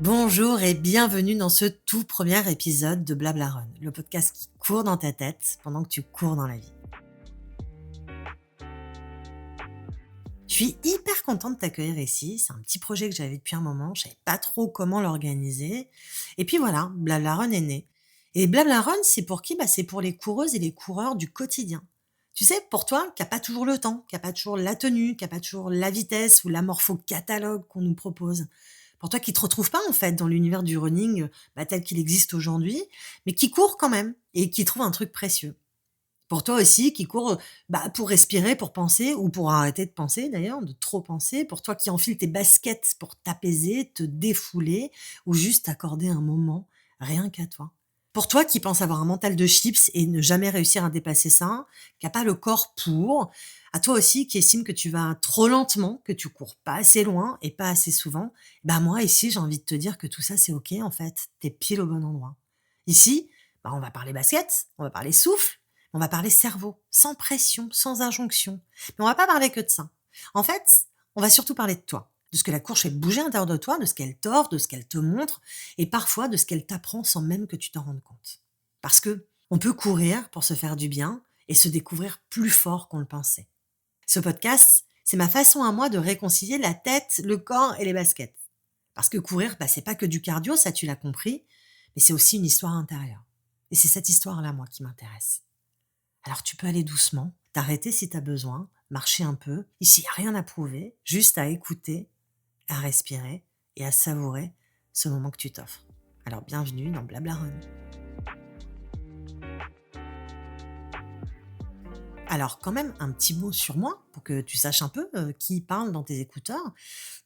Bonjour et bienvenue dans ce tout premier épisode de Blabla Run, le podcast qui court dans ta tête pendant que tu cours dans la vie. Je suis hyper contente de t'accueillir ici. C'est un petit projet que j'avais depuis un moment. Je savais pas trop comment l'organiser. Et puis voilà, Blabla Run est né. Et Blabla Run, c'est pour qui? C'est pour les coureuses et les coureurs du quotidien. Tu sais, pour toi, qui n'a pas toujours le temps, qui n'a pas toujours la tenue, qui n'a pas toujours la vitesse ou la morpho catalogue qu'on nous propose. Pour toi qui te retrouves pas en fait dans l'univers du running tel qu'il existe aujourd'hui, mais qui court quand même et qui trouve un truc précieux. Pour toi aussi qui court, pour respirer, pour penser ou pour arrêter de penser d'ailleurs, de trop penser. Pour toi qui enfiles tes baskets pour t'apaiser, te défouler ou juste accorder un moment rien qu'à toi. Pour toi qui penses avoir un mental de chips et ne jamais réussir à dépasser ça, qui a pas le corps pour. À toi aussi qui estime que tu vas trop lentement, que tu cours pas assez loin et pas assez souvent. Moi ici j'ai envie de te dire que tout ça c'est OK en fait, tu pile au bon endroit. Ici, on va parler basket, on va parler souffle, on va parler cerveau, sans pression, sans injonction. Mais on va pas parler que de ça. En fait, on va surtout parler de toi, de ce que la course fait bouger à l'intérieur de toi, de ce qu'elle t'offre, de ce qu'elle te montre, et parfois de ce qu'elle t'apprend sans même que tu t'en rendes compte. Parce que on peut courir pour se faire du bien et se découvrir plus fort qu'on le pensait. Ce podcast, c'est ma façon à moi de réconcilier la tête, le corps et les baskets. Parce que courir, c'est pas que du cardio, ça tu l'as compris, mais c'est aussi une histoire intérieure. Et c'est cette histoire-là, moi, qui m'intéresse. Alors tu peux aller doucement, t'arrêter si tu as besoin, marcher un peu. Ici, il n'y a rien à prouver, juste à écouter, à respirer et à savourer ce moment que tu t'offres. Alors bienvenue dans Blabla Run. Alors quand même un petit mot sur moi pour que tu saches un peu qui parle dans tes écouteurs.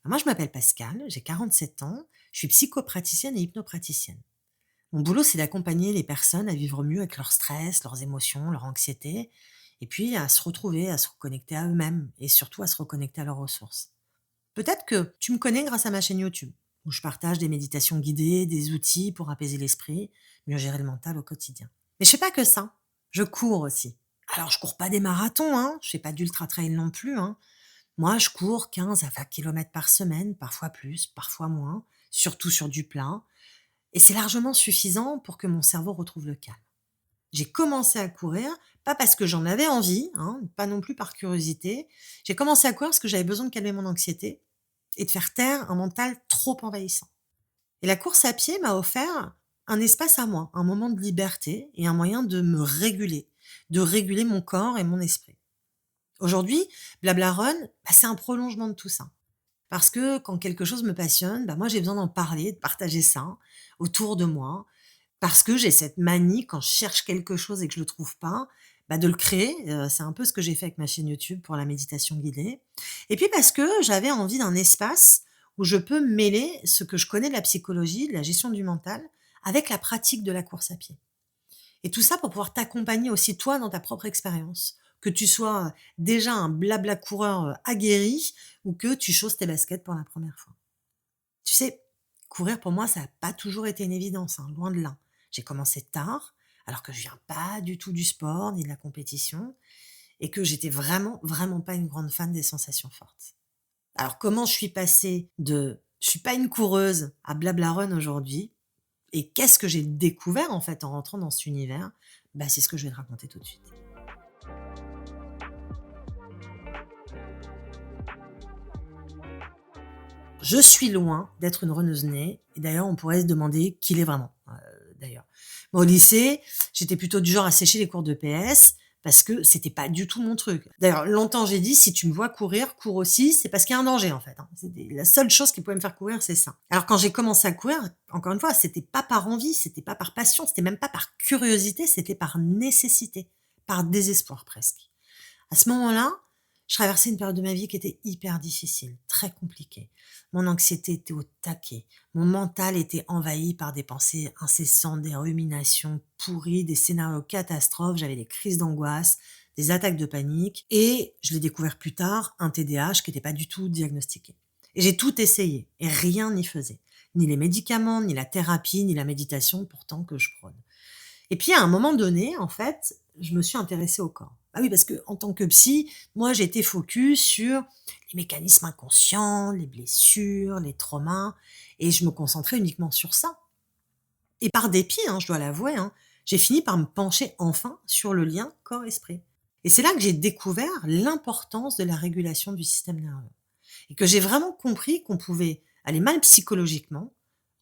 Moi je m'appelle Pascal, j'ai 47 ans, je suis psychopraticienne et hypnopraticienne. Mon boulot, c'est d'accompagner les personnes à vivre mieux avec leur stress, leurs émotions, leur anxiété, et puis à se retrouver, à se reconnecter à eux-mêmes, et surtout à se reconnecter à leurs ressources. Peut-être que tu me connais grâce à ma chaîne YouTube, où je partage des méditations guidées, des outils pour apaiser l'esprit, mieux gérer le mental au quotidien. Mais je fais pas que ça, je cours aussi. Alors je cours pas des marathons, je fais pas d'ultra trail non plus. Moi, je cours 15 à 20 km par semaine, parfois plus, parfois moins, surtout sur du plat. Et c'est largement suffisant pour que mon cerveau retrouve le calme. J'ai commencé à courir, pas parce que j'en avais envie, pas non plus par curiosité. J'ai commencé à courir parce que j'avais besoin de calmer mon anxiété et de faire taire un mental trop envahissant. Et la course à pied m'a offert un espace à moi, un moment de liberté et un moyen de me réguler, de réguler mon corps et mon esprit. Aujourd'hui, Blabla Run, c'est un prolongement de tout ça. Parce que quand quelque chose me passionne, moi j'ai besoin d'en parler, de partager ça autour de moi. Parce que j'ai cette manie quand je cherche quelque chose et que je le trouve pas, de le créer. C'est un peu ce que j'ai fait avec ma chaîne YouTube pour la méditation guidée. Et puis parce que j'avais envie d'un espace où je peux mêler ce que je connais de la psychologie, de la gestion du mental, avec la pratique de la course à pied. Et tout ça pour pouvoir t'accompagner aussi toi dans ta propre expérience. Que tu sois déjà un blabla coureur aguerri ou que tu chausses tes baskets pour la première fois. Tu sais, courir pour moi, ça n'a pas toujours été une évidence, loin de là. J'ai commencé tard, alors que je viens pas du tout du sport ni de la compétition, et que j'étais vraiment, vraiment pas une grande fan des sensations fortes. Alors comment je suis passée de je suis pas une coureuse à blabla run aujourd'hui, et qu'est-ce que j'ai découvert en fait en rentrant dans cet univers? C'est ce que je vais te raconter tout de suite. Je suis loin d'être une runneuse née et d'ailleurs, on pourrait se demander qui l'est vraiment, d'ailleurs. Moi, au lycée, j'étais plutôt du genre à sécher les cours de PS parce que c'était pas du tout mon truc. D'ailleurs, longtemps, j'ai dit: «Si tu me vois courir, cours aussi, c'est parce qu'il y a un danger, en fait, hein». C'était la seule chose qui pouvait me faire courir, c'est ça. Alors quand j'ai commencé à courir, encore une fois, c'était pas par envie, c'était pas par passion, c'était même pas par curiosité, c'était par nécessité, par désespoir presque. À ce moment-là, je traversais une période de ma vie qui était hyper difficile, très compliquée. Mon anxiété était au taquet. Mon mental était envahi par des pensées incessantes, des ruminations pourries, des scénarios catastrophes. J'avais des crises d'angoisse, des attaques de panique et, je l'ai découvert plus tard, un TDAH qui n'était pas du tout diagnostiqué. Et j'ai tout essayé et rien n'y faisait. Ni les médicaments, ni la thérapie, ni la méditation pourtant que je prône. Et puis à un moment donné, en fait, je me suis intéressée au corps. Ah oui, parce que en tant que psy, moi j'étais focus sur les mécanismes inconscients, les blessures, les traumas et je me concentrais uniquement sur ça. Et par dépit, hein, je dois l'avouer, hein, j'ai fini par me pencher enfin sur le lien corps-esprit. Et c'est là que j'ai découvert l'importance de la régulation du système nerveux et que j'ai vraiment compris qu'on pouvait aller mal psychologiquement,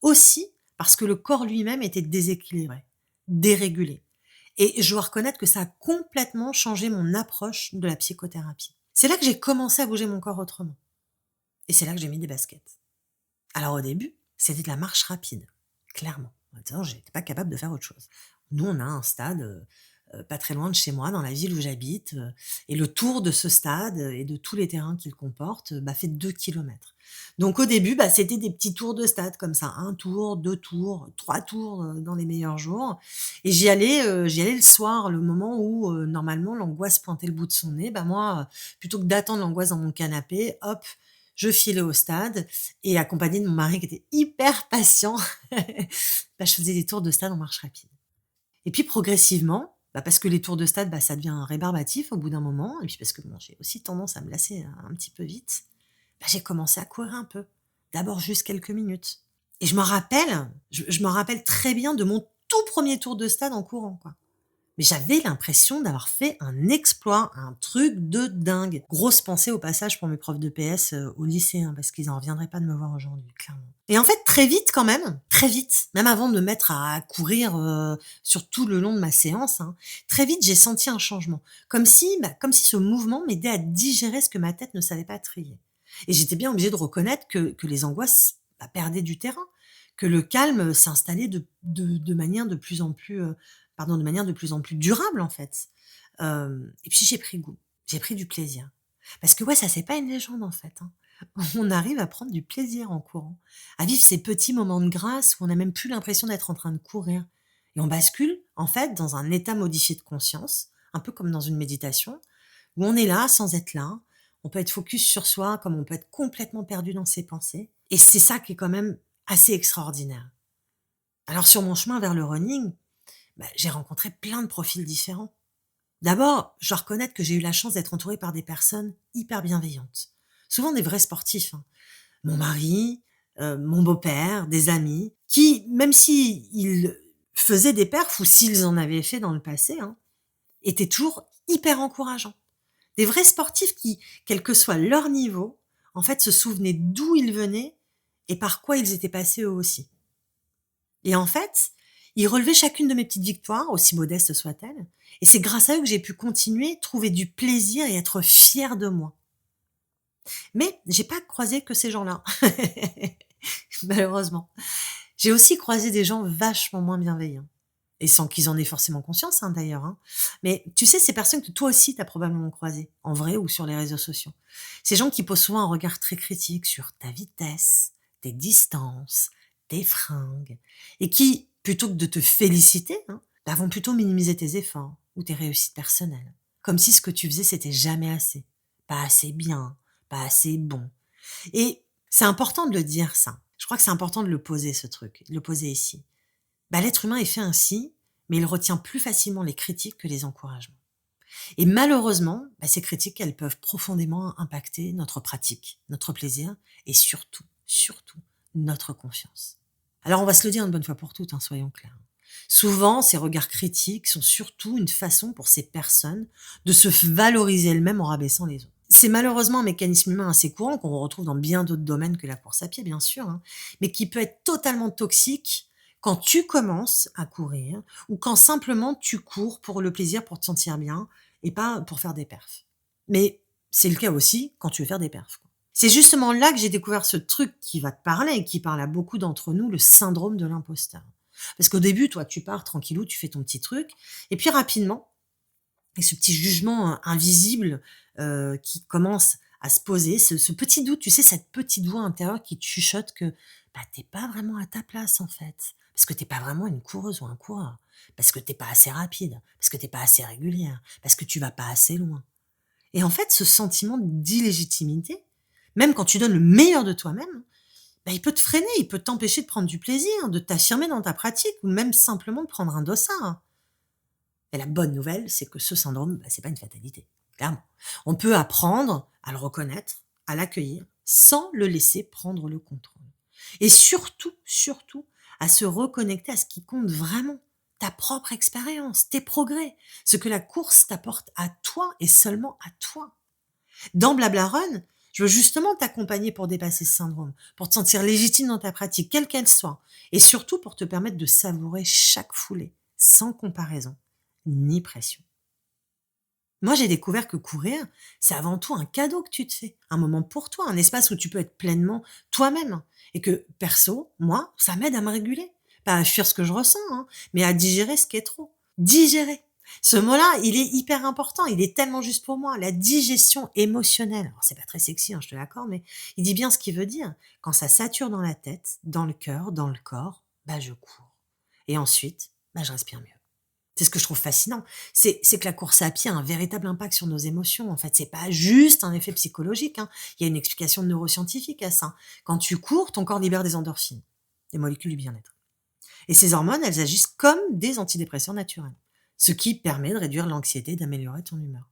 aussi parce que le corps lui-même était déséquilibré, dérégulé. Et je dois reconnaître que ça a complètement changé mon approche de la psychothérapie. C'est là que j'ai commencé à bouger mon corps autrement. Et c'est là que j'ai mis des baskets. Alors au début, c'était de la marche rapide, clairement. Maintenant, j'étais pas capable de faire autre chose. Nous, on a un stade, pas très loin de chez moi, dans la ville où j'habite, et le tour de ce stade, et de tous les terrains qu'il comporte, bah, fait 2 kilomètres. Donc au début, bah, c'était des petits tours de stade comme ça, 1 tour, 2 tours, 3 tours, dans les meilleurs jours et j'y allais le soir, le moment où, normalement l'angoisse pointait le bout de son nez. Bah, moi, plutôt que d'attendre l'angoisse dans mon canapé, hop, je filais au stade et accompagnée de mon mari qui était hyper patient, bah, je faisais des tours de stade en marche rapide. Et puis progressivement, bah, parce que les tours de stade, bah, ça devient rébarbatif au bout d'un moment et puis parce que bon, j'ai aussi tendance à me lasser un petit peu vite, bah, j'ai commencé à courir un peu. D'abord juste quelques minutes et je me rappelle très bien de mon tout premier tour de stade en courant, quoi. Mais j'avais l'impression d'avoir fait un exploit, un truc de dingue. Grosse pensée au passage pour mes profs de PS, au lycée, hein, parce qu'ils en reviendraient pas de me voir aujourd'hui, clairement. Et en fait, très vite quand même, très vite, même avant de me mettre à courir, sur tout le long de ma séance, hein, très vite j'ai senti un changement. Comme si ce mouvement m'aidait à digérer ce que ma tête ne savait pas trier. Et j'étais bien obligée de reconnaître que les angoisses, bah, perdaient du terrain, que le calme, s'installait de manière de plus en plus, de manière de plus en plus durable, en fait. Et puis j'ai pris goût, j'ai pris du plaisir. Parce que ouais, ça c'est pas une légende, en fait, hein. On arrive à prendre du plaisir en courant, à vivre ces petits moments de grâce où on n'a même plus l'impression d'être en train de courir et on bascule, en fait, dans un état modifié de conscience, un peu comme dans une méditation, où on est là sans être là. On peut être focus sur soi, comme on peut être complètement perdu dans ses pensées et c'est ça qui est quand même assez extraordinaire. Alors sur mon chemin vers le running, bah, j'ai rencontré plein de profils différents. D'abord, je dois reconnaître que j'ai eu la chance d'être entourée par des personnes hyper bienveillantes. Souvent des vrais sportifs, hein. Mon mari, mon beau-père, des amis qui, même s'ils faisaient des perfs ou s'ils en avaient fait dans le passé, hein, étaient toujours hyper encourageants. Des vrais sportifs qui, quel que soit leur niveau, en fait, se souvenaient d'où ils venaient et par quoi ils étaient passés eux aussi. Et en fait, ils relevaient chacune de mes petites victoires, aussi modestes soient-elles, et c'est grâce à eux que j'ai pu continuer, trouver du plaisir et être fière de moi. Mais j'ai pas croisé que ces gens-là, malheureusement. J'ai aussi croisé des gens vachement moins bienveillants et sans qu'ils en aient forcément conscience, hein, d'ailleurs, hein. Mais tu sais, ces personnes que toi aussi tu as probablement croisées, en vrai ou sur les réseaux sociaux. Ces gens qui posent souvent un regard très critique sur ta vitesse, tes distances, tes fringues et qui, plutôt que de te féliciter, hein, bah, vont plutôt minimiser tes efforts ou tes réussites personnelles. Comme si ce que tu faisais, c'était jamais assez. Pas assez bien, pas assez bon. Et c'est important de le dire ça. Je crois que c'est important de le poser ce truc, de le poser ici. Bah, l'être humain est fait ainsi, mais il retient plus facilement les critiques que les encouragements. Et malheureusement, bah, ces critiques, elles peuvent profondément impacter notre pratique, notre plaisir et surtout, surtout, notre confiance. Alors on va se le dire une bonne fois pour toutes, hein, soyons clairs. Souvent, ces regards critiques sont surtout une façon pour ces personnes de se valoriser elles-mêmes en rabaissant les autres. C'est malheureusement un mécanisme humain assez courant qu'on retrouve dans bien d'autres domaines que la course à pied, bien sûr, hein, mais qui peut être totalement toxique quand tu commences à courir ou quand simplement tu cours pour le plaisir, pour te sentir bien et pas pour faire des perfs. Mais c'est le cas aussi quand tu veux faire des perfs, quoi. C'est justement là que j'ai découvert ce truc qui va te parler et qui parle à beaucoup d'entre nous, le syndrome de l'imposteur. Parce qu'au début, toi, tu pars tranquillou, tu fais ton petit truc et puis rapidement, et ce petit jugement, invisible, qui commence à se poser, ce petit doute, tu sais, cette petite voix intérieure qui te chuchote que, bah, tu pas vraiment à ta place, en fait. Parce que t'es pas vraiment une coureuse ou un coureur. Parce que t'es pas assez rapide, parce que t'es pas assez régulière, parce que tu vas pas assez loin. Et en fait, ce sentiment d'illégitimité, même quand tu donnes le meilleur de toi-même, bah, il peut te freiner, il peut t'empêcher de prendre du plaisir, de t'affirmer dans ta pratique ou même simplement de prendre un dossard. Et la bonne nouvelle, c'est que ce syndrome, bah, c'est pas une fatalité, clairement. On peut apprendre à le reconnaître, à l'accueillir sans le laisser prendre le contrôle. Et surtout, surtout, à se reconnecter à ce qui compte vraiment, ta propre expérience, tes progrès, ce que la course t'apporte à toi et seulement à toi. Dans Blabla Run, je veux justement t'accompagner pour dépasser ce syndrome, pour te sentir légitime dans ta pratique, quelle qu'elle soit, et surtout pour te permettre de savourer chaque foulée, sans comparaison ni pression. Moi, j'ai découvert que courir, c'est avant tout un cadeau que tu te fais, un moment pour toi, un espace où tu peux être pleinement toi-même. Et que, perso, moi, ça m'aide à me réguler. Pas à fuir ce que je ressens, hein, mais à digérer ce qui est trop. Digérer. Ce mot-là, il est hyper important, il est tellement juste pour moi. La digestion émotionnelle. Alors, c'est pas très sexy, hein, je te l'accorde, mais il dit bien ce qu'il veut dire. Quand ça sature dans la tête, dans le cœur, dans le corps, bah, je cours. Et ensuite, bah, je respire mieux. C'est ce que je trouve fascinant. C'est que la course à pied a un véritable impact sur nos émotions. En fait, c'est pas juste un effet psychologique, hein. Il y a une explication neuroscientifique à ça. Quand tu cours, ton corps libère des endorphines, des molécules du bien-être. Et ces hormones, elles agissent comme des antidépresseurs naturels, ce qui permet de réduire l'anxiété et d'améliorer ton humeur.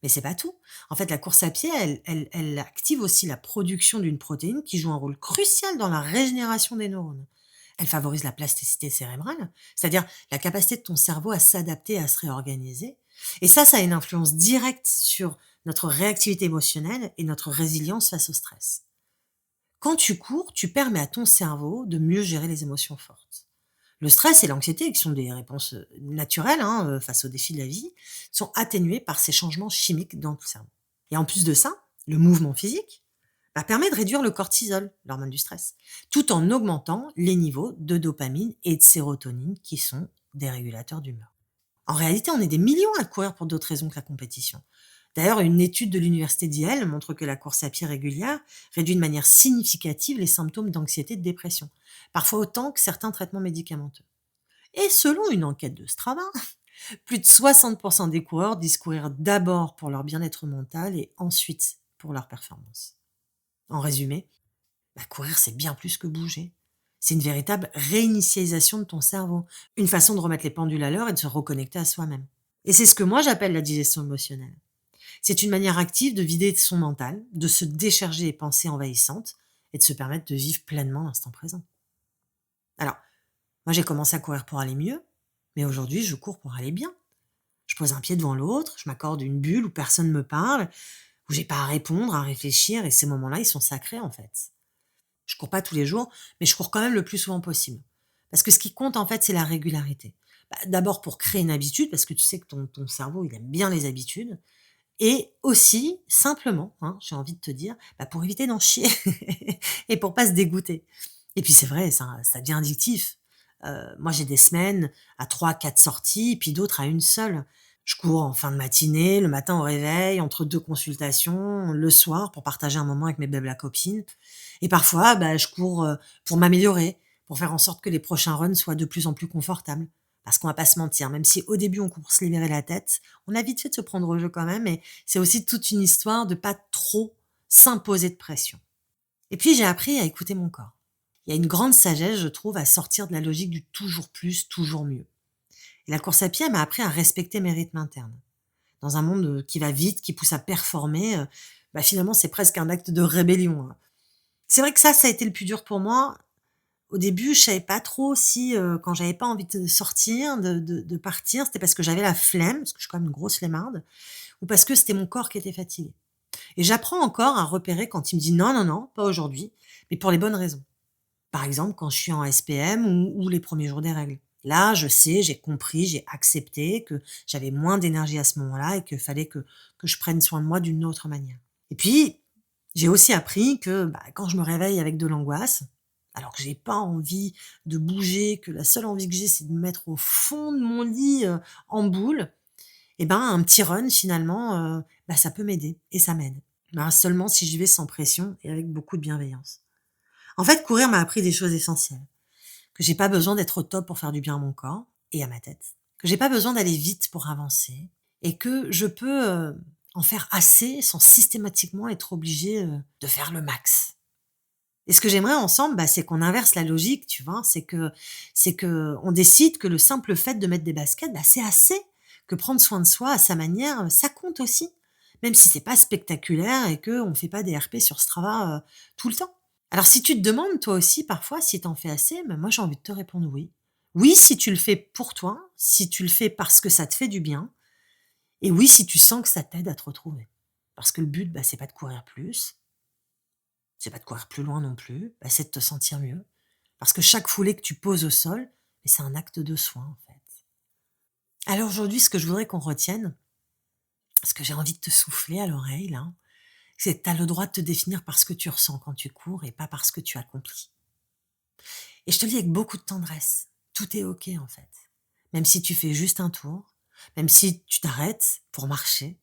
Mais c'est pas tout. En fait, la course à pied, elle active aussi la production d'une protéine qui joue un rôle crucial dans la régénération des neurones. Elle favorise la plasticité cérébrale, c'est-à-dire la capacité de ton cerveau à s'adapter, à se réorganiser. Et ça a une influence directe sur notre réactivité émotionnelle et notre résilience face au stress. Quand tu cours, tu permets à ton cerveau de mieux gérer les émotions fortes. Le stress et l'anxiété, qui sont des réponses naturelles, hein, face aux défis de la vie, sont atténués par ces changements chimiques dans le cerveau. Et en plus de ça, le mouvement physique permet de réduire le cortisol, l'hormone du stress, tout en augmentant les niveaux de dopamine et de sérotonine, qui sont des régulateurs d'humeur. En réalité, on est des millions à courir pour d'autres raisons que la compétition. D'ailleurs, une étude de l'université d'Yale montre que la course à pied régulière réduit de manière significative les symptômes d'anxiété et de dépression, parfois autant que certains traitements médicamenteux. Et selon une enquête de Strava, plus de 60% des coureurs disent courir d'abord pour leur bien-être mental et ensuite pour leur performance. En résumé, courir, c'est bien plus que bouger. C'est une véritable réinitialisation de ton cerveau, une façon de remettre les pendules à l'heure et de se reconnecter à soi-même. Et c'est ce que moi j'appelle la digestion émotionnelle. C'est une manière active de vider son mental, de se décharger des pensées envahissantes et de se permettre de vivre pleinement l'instant présent. Alors, moi j'ai commencé à courir pour aller mieux, mais aujourd'hui je cours pour aller bien. Je pose un pied devant l'autre, je m'accorde une bulle où personne ne me parle, où j'ai pas à répondre, à réfléchir, et ces moments-là, ils sont sacrés en fait. Je cours pas tous les jours, mais je cours quand même le plus souvent possible. Parce que ce qui compte, en fait, c'est la régularité. D'abord pour créer une habitude, parce que tu sais que ton cerveau, il aime bien les habitudes. Et aussi, simplement, hein, j'ai envie de te dire, pour éviter d'en chier et pour pas se dégoûter. Et puis c'est vrai, ça devient addictif. Moi, j'ai des semaines à 3, 4 sorties, puis d'autres à une seule. Je cours en fin de matinée, le matin au réveil, entre 2 consultations, le soir pour partager un moment avec mes blabla copines. Et parfois, je cours, pour m'améliorer, pour faire en sorte que les prochains runs soient de plus en plus confortables. Parce qu'on va pas se mentir, même si au début on court pour se libérer la tête, on a vite fait de se prendre au jeu quand même, et c'est aussi toute une histoire de pas trop s'imposer de pression. Et puis j'ai appris à écouter mon corps. Il y a une grande sagesse, je trouve, à sortir de la logique du toujours plus, toujours mieux. Et la course à pied, elle m'a appris à respecter mes rythmes internes. Dans un monde, qui va vite, qui pousse à performer, finalement c'est presque un acte de rébellion, hein. C'est vrai que ça a été le plus dur pour moi. Au début, je savais pas trop si, quand j'avais pas envie de sortir, de partir, c'était parce que j'avais la flemme, parce que je suis quand même une grosse flemmarde, ou parce que c'était mon corps qui était fatigué. Et j'apprends encore à repérer quand il me dit: «Non, non, non, pas aujourd'hui», mais pour les bonnes raisons. Par exemple, quand je suis en SPM ou les premiers jours des règles. Là, je sais, j'ai compris, j'ai accepté que j'avais moins d'énergie à ce moment-là et qu'il fallait que je prenne soin de moi d'une autre manière. Et puis, j'ai aussi appris que, quand je me réveille avec de l'angoisse, alors que j'ai pas envie de bouger, que la seule envie que j'ai, c'est de me mettre au fond de mon lit, en boule, un petit run finalement, ça peut m'aider et ça m'aide. Seulement si j'y vais sans pression et avec beaucoup de bienveillance. En fait, courir m'a appris des choses essentielles, que j'ai pas besoin d'être au top pour faire du bien à mon corps et à ma tête, que j'ai pas besoin d'aller vite pour avancer et que je peux, en faire assez sans systématiquement être obligée, de faire le max. Et ce que j'aimerais ensemble, c'est qu'on inverse la logique, tu vois? C'est que on décide que le simple fait de mettre des baskets, c'est assez, que prendre soin de soi à sa manière, ça compte aussi. même si c'est pas spectaculaire et qu'on ne fait pas des RP sur Strava, tout le temps. Alors si tu te demandes toi aussi parfois si tu en fais assez, ben moi j'ai envie de te répondre oui. Oui, si tu le fais pour toi, si tu le fais parce que ça te fait du bien et oui, si tu sens que ça t'aide à te retrouver. Parce que le but, bah, c'est pas de courir plus, c'est pas de courir plus loin non plus, bah, c'est de te sentir mieux. Parce que chaque foulée que tu poses au sol, mais c'est un acte de soin en fait. Alors aujourd'hui, ce que je voudrais qu'on retienne, ce que j'ai envie de te souffler à l'oreille là, c'est que tu as le droit de te définir par ce que tu ressens quand tu cours et pas par ce que tu accomplis. Et je te le dis avec beaucoup de tendresse, tout est OK en fait. Même si tu fais juste un tour, même si tu t'arrêtes pour marcher,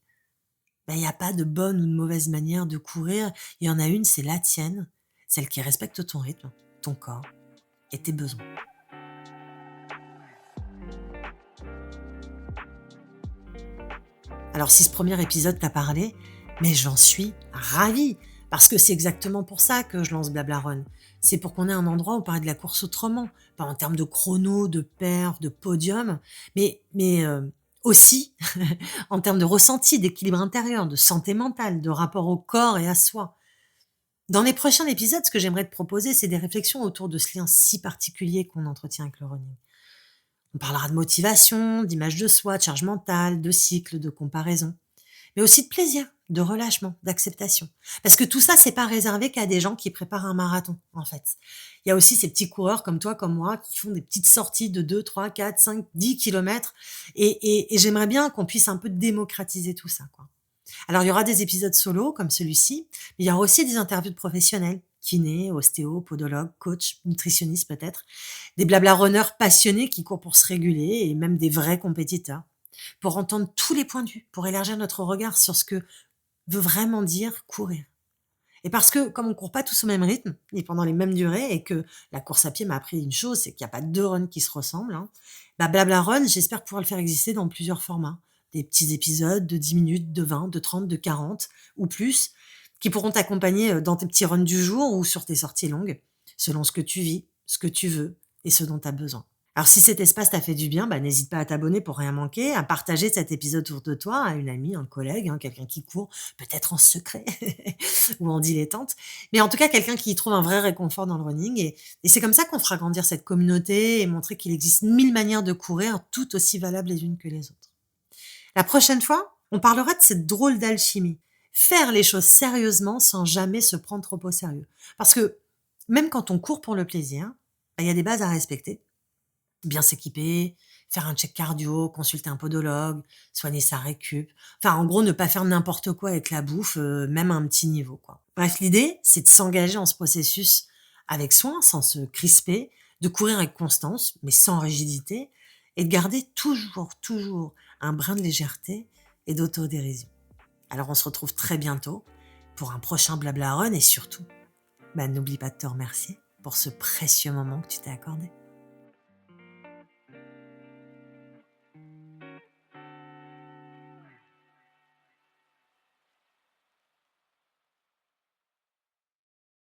ben, il y a pas de bonne ou de mauvaise manière de courir. Il y en a une, c'est la tienne, celle qui respecte ton rythme, ton corps et tes besoins. Alors si ce premier épisode t'a parlé, mais j'en suis ravie, parce que c'est exactement pour ça que je lance Blabla Run. C'est pour qu'on ait un endroit où parler de la course autrement, pas en termes de chrono, de perf, de podium, mais aussi en termes de ressenti, d'équilibre intérieur, de santé mentale, de rapport au corps et à soi. Dans les prochains épisodes, ce que j'aimerais te proposer, c'est des réflexions autour de ce lien si particulier qu'on entretient avec le running. On parlera de motivation, d'image de soi, de charge mentale, de cycle, de comparaison, mais aussi de plaisir, de relâchement, d'acceptation. Parce que tout ça, c'est pas réservé qu'à des gens qui préparent un marathon, en fait. Il y a aussi ces petits coureurs comme toi, comme moi, qui font des petites sorties de 2, 3, 4, 5, 10 kilomètres. Et j'aimerais bien qu'on puisse un peu démocratiser tout ça, quoi. Alors, il y aura des épisodes solo, comme celui-ci, mais il y aura aussi des interviews de professionnels, kinés, ostéo, podologues, coach, nutritionnistes peut-être, des blabla runners passionnés qui courent pour se réguler et même des vrais compétiteurs, pour entendre tous les points de vue, pour élargir notre regard sur ce que veut vraiment dire courir. Et parce que comme on court pas tous au même rythme et pendant les mêmes durées et que la course à pied m'a appris une chose, c'est qu'il n'y a pas 2 runs qui se ressemblent, hein, bah, Blabla Run, j'espère pouvoir le faire exister dans plusieurs formats. Des petits épisodes de 10 minutes, de 20, de 30, de 40 ou plus, qui pourront t'accompagner, dans tes petits runs du jour ou sur tes sorties longues, selon ce que tu vis, ce que tu veux et ce dont tu as besoin. Alors si cet espace t'a fait du bien, bah, n'hésite pas à t'abonner pour rien manquer, à partager cet épisode autour de toi, à une amie, un collègue, hein, quelqu'un qui court, peut-être en secret ou en dilettante, mais en tout cas quelqu'un qui y trouve un vrai réconfort dans le running. Et c'est comme ça qu'on fera grandir cette communauté et montrer qu'il existe 1000 manières de courir, tout aussi valables les unes que les autres. La prochaine fois, on parlera de cette drôle d'alchimie. Faire les choses sérieusement sans jamais se prendre trop au sérieux. Parce que même quand on court pour le plaisir, bah, il y a des bases à respecter. Bien s'équiper, faire un check cardio, consulter un podologue, soigner sa récup. Enfin, en gros, ne pas faire n'importe quoi avec la bouffe, même à un petit niveau, quoi. Bref, l'idée, c'est de s'engager en ce processus avec soin, sans se crisper, de courir avec constance, mais sans rigidité, et de garder toujours, toujours un brin de légèreté et d'autodérision. Alors, on se retrouve très bientôt pour un prochain Blabla Run et surtout, bah, n'oublie pas de te remercier pour ce précieux moment que tu t'es accordé.